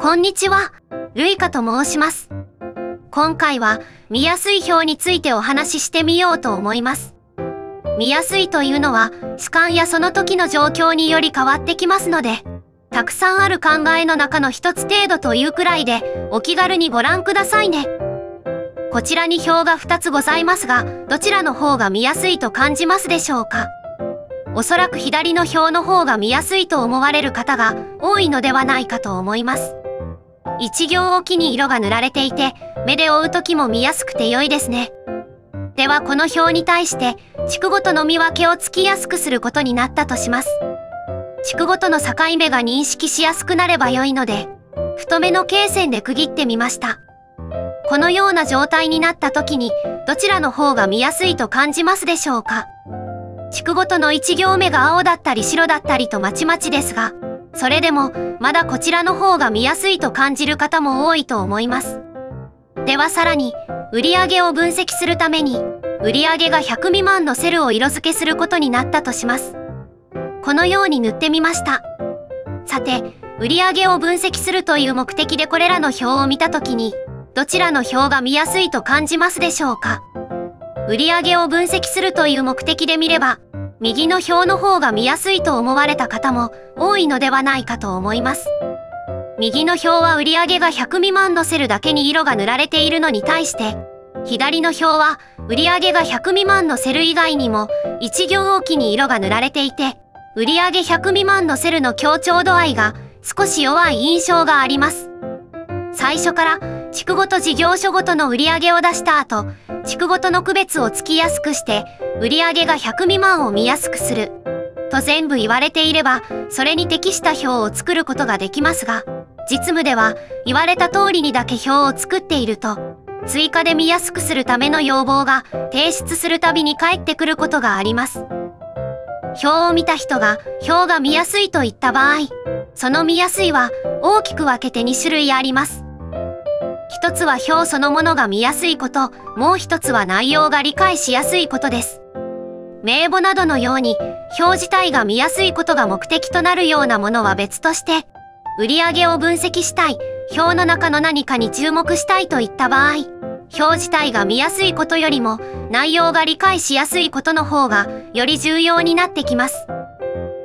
こんにちは、ルイカと申します。今回は見やすい表についてお話ししてみようと思います。見やすいというのは主観やその時の状況により変わってきますので、たくさんある考えの中の一つ程度というくらいでお気軽にご覧くださいね。こちらに表が2つございますが、どちらの方が見やすいと感じますでしょうか。おそらく左の表の方が見やすいと思われる方が多いのではないかと思います。一行おきに色が塗られていて、目で追う時も見やすくて良いですね。ではこの表に対して地区ごとの見分けをつきやすくすることになったとします。地区ごとの境目が認識しやすくなれば良いので、太めの罫線で区切ってみました。このような状態になった時にどちらの方が見やすいと感じますでしょうか。地区ごとの1行目が青だったり白だったりとまちまちですが、それでもまだこちらの方が見やすいと感じる方も多いと思います。ではさらに売上を分析するために売上が100未満のセルを色付けすることになったとします。このように塗ってみました。さて、売上を分析するという目的でこれらの表を見たときにどちらの表が見やすいと感じますでしょうか。売上を分析するという目的で見れば右の表の方が見やすいと思われた方も多いのではないかと思います。右の表は売上が100未満のセルだけに色が塗られているのに対して、左の表は売上が100未満のセル以外にも1行おきに色が塗られていて、売上100未満のセルの強調度合いが少し弱い印象があります。最初から地区ごと事業所ごとの売上を出した後、地区ごとの区別をつきやすくして、売上が100未満を見やすくする。と全部言われていれば、それに適した表を作ることができますが、実務では言われた通りにだけ表を作っていると、追加で見やすくするための要望が提出するたびに返ってくることがあります。表を見た人が表が見やすいと言った場合、その見やすいは大きく分けて2種類あります。一つは表そのものが見やすいこと、もう一つは内容が理解しやすいことです。名簿などのように表自体が見やすいことが目的となるようなものは別として、売上を分析したい、表の中の何かに注目したいといった場合、表自体が見やすいことよりも内容が理解しやすいことの方がより重要になってきます。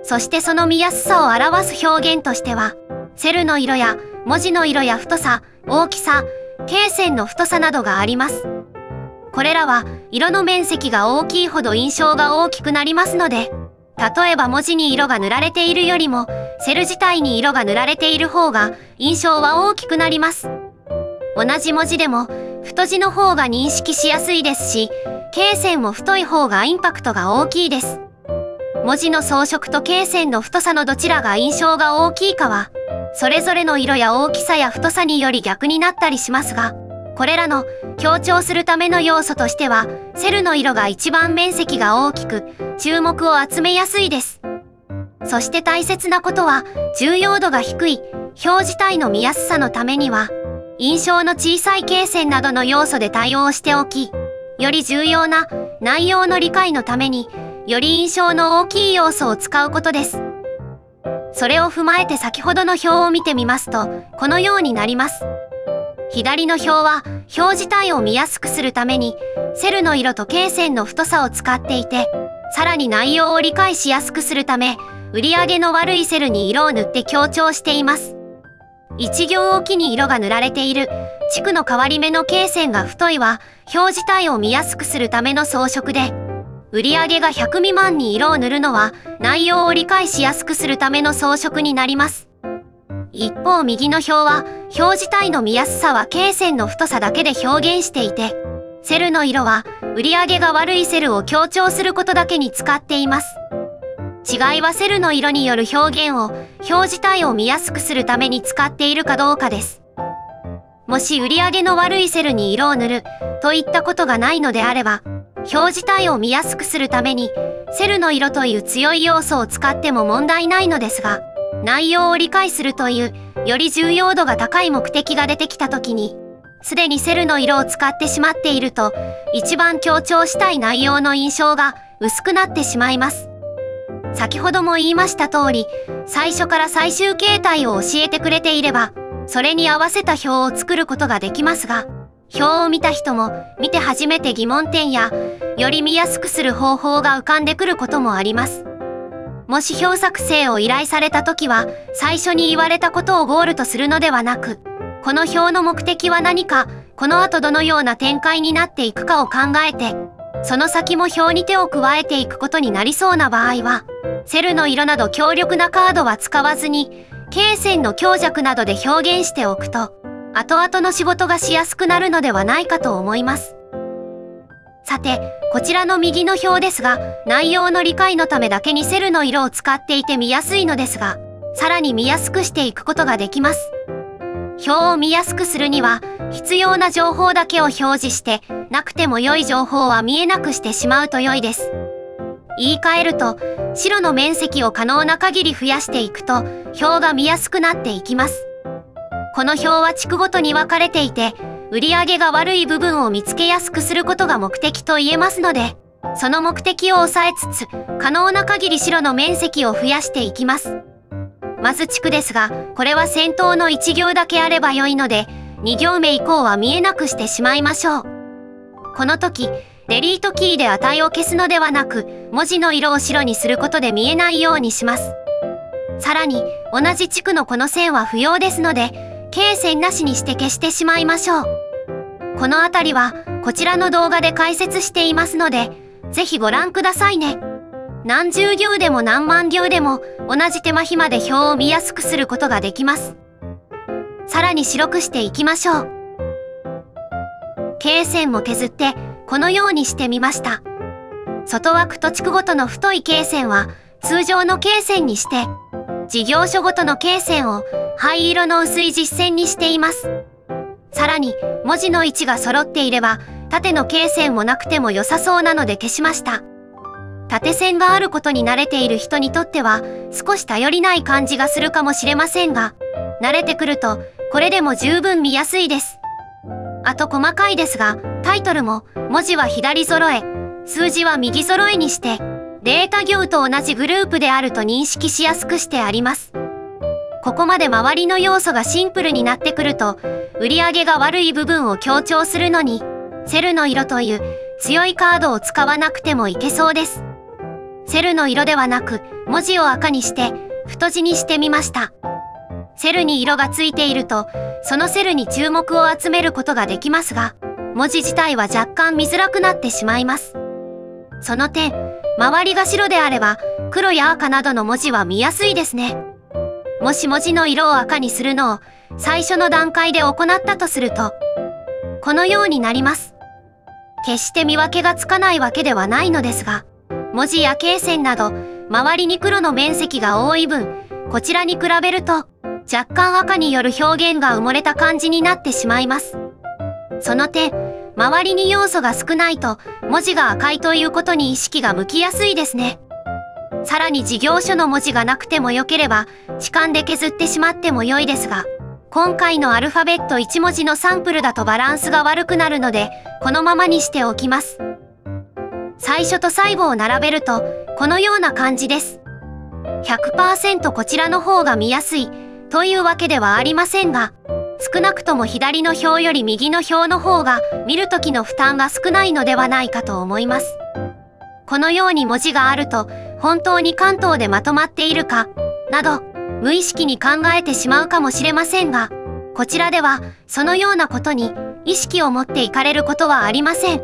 そしてその見やすさを表す表現としては、セルの色や文字の色や太さ、大きさ、罫線の太さなどがあります。これらは色の面積が大きいほど印象が大きくなりますので、例えば文字に色が塗られているよりもセル自体に色が塗られている方が印象は大きくなります。同じ文字でも太字の方が認識しやすいですし、罫線も太い方がインパクトが大きいです。文字の装飾と罫線の太さのどちらが印象が大きいかは、それぞれの色や大きさや太さにより逆になったりしますが、これらの強調するための要素としては、セルの色が一番面積が大きく、注目を集めやすいです。そして大切なことは、重要度が低い表自体の見やすさのためには、印象の小さい罫線などの要素で対応しておき、より重要な内容の理解のために、より印象の大きい要素を使うことです。それを踏まえて先ほどの表を見てみますと、このようになります。左の表は表自体を見やすくするためにセルの色と罫線の太さを使っていて、さらに内容を理解しやすくするため売上の悪いセルに色を塗って強調しています。1行おきに色が塗られている地区の変わり目の罫線が太いは表自体を見やすくするための装飾で、売上が100未満に色を塗るのは内容を理解しやすくするための装飾になります。一方右の表は表自体の見やすさは罫線の太さだけで表現していて、セルの色は売上が悪いセルを強調することだけに使っています。違いはセルの色による表現を表自体を見やすくするために使っているかどうかです。もし売上の悪いセルに色を塗るといったことがないのであれば、表自体を見やすくするためにセルの色という強い要素を使っても問題ないのですが、内容を理解するというより重要度が高い目的が出てきたときに、すでにセルの色を使ってしまっていると、一番強調したい内容の印象が薄くなってしまいます。先ほども言いました通り、最初から最終形態を教えてくれていれば、それに合わせた表を作ることができますが、表を見た人も見て初めて疑問点やより見やすくする方法が浮かんでくることもあります。もし表作成を依頼された時は、最初に言われたことをゴールとするのではなく、この表の目的は何か、この後どのような展開になっていくかを考えて、その先も表に手を加えていくことになりそうな場合は、セルの色など強力なカードは使わずに、罫線の強弱などで表現しておくと、後々の仕事がしやすくなるのではないかと思います。さて、こちらの右の表ですが、内容の理解のためだけにセルの色を使っていて見やすいのですが、さらに見やすくしていくことができます。表を見やすくするには、必要な情報だけを表示して、なくても良い情報は見えなくしてしまうと良いです。言い換えると、白の面積を可能な限り増やしていくと、表が見やすくなっていきます。この表は地区ごとに分かれていて、売上が悪い部分を見つけやすくすることが目的と言えますので、その目的を抑えつつ、可能な限り白の面積を増やしていきます。まず地区ですが、これは先頭の1行だけあれば良いので、2行目以降は見えなくしてしまいましょう。この時、デリートキーで値を消すのではなく、文字の色を白にすることで見えないようにします。さらに、同じ地区のこの線は不要ですので、罫線なしにして消してしまいましょう。このあたりは、こちらの動画で解説していますので、ぜひご覧くださいね。何十行でも何万行でも、同じ手間暇で表を見やすくすることができます。さらに白くしていきましょう。罫線も削って、このようにしてみました。外枠と地区ごとの太い罫線は、通常の罫線にして、事業所ごとの罫線を灰色の薄い実線にしています。さらに、文字の位置が揃っていれば、縦の罫線もなくても良さそうなので消しました。縦線があることに慣れている人にとっては、少し頼りない感じがするかもしれませんが、慣れてくると、これでも十分見やすいです。あと細かいですが、タイトルも、文字は左揃え、数字は右揃えにして、データ行と同じグループであると認識しやすくしてあります。ここまで周りの要素がシンプルになってくると、売上が悪い部分を強調するのに、セルの色という強いカードを使わなくてもいけそうです。セルの色ではなく、文字を赤にして、太字にしてみました。セルに色がついていると、そのセルに注目を集めることができますが、文字自体は若干見づらくなってしまいます。その点、周りが白であれば、黒や赤などの文字は見やすいですね。もし文字の色を赤にするのを最初の段階で行ったとすると、このようになります。決して見分けがつかないわけではないのですが、文字や罫線など、周りに黒の面積が多い分、こちらに比べると、若干赤による表現が埋もれた感じになってしまいます。その点、周りに要素が少ないと、文字が赤いということに意識が向きやすいですね。さらに事業所の文字がなくてもよければ、痴漢で削ってしまっても良いですが、今回のアルファベット1文字のサンプルだとバランスが悪くなるので、このままにしておきます。最初と最後を並べると、このような感じです。100% こちらの方が見やすい、というわけではありませんが、少なくとも左の表より右の表の方が、見るときの負担が少ないのではないかと思います。このように文字があると、本当に関東でまとまっているか、など、無意識に考えてしまうかもしれませんが、こちらでは、そのようなことに意識を持っていかれることはありません。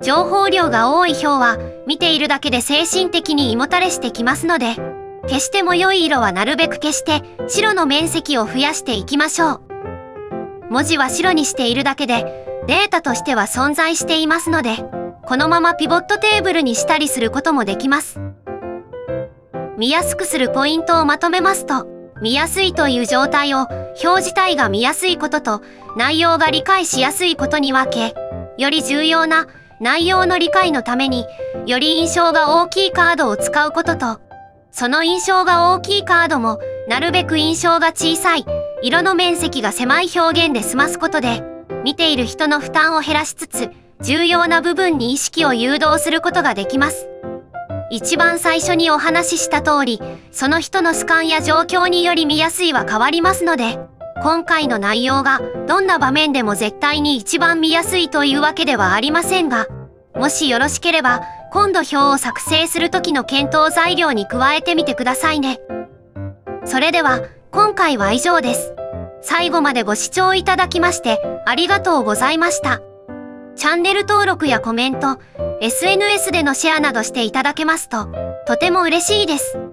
情報量が多い表は、見ているだけで精神的に胃もたれしてきますので、消しても良い色はなるべく消して、白の面積を増やしていきましょう。文字は白にしているだけで、データとしては存在していますので、このままピボットテーブルにしたりすることもできます。見やすくするポイントをまとめますと、見やすいという状態を表自体が見やすいことと内容が理解しやすいことに分け、より重要な内容の理解のためにより印象が大きいカードを使うことと、その印象が大きいカードもなるべく印象が小さい色の面積が狭い表現で済ますことで、見ている人の負担を減らしつつ重要な部分に意識を誘導することができます。一番最初にお話しした通り、その人の主観や状況により見やすいは変わりますので、今回の内容がどんな場面でも絶対に一番見やすいというわけではありませんが、もしよろしければ今度表を作成する時の検討材料に加えてみてくださいね。それでは今回は以上です。最後までご視聴いただきましてありがとうございました。チャンネル登録やコメント、SNS でのシェアなどしていただけますととても嬉しいです。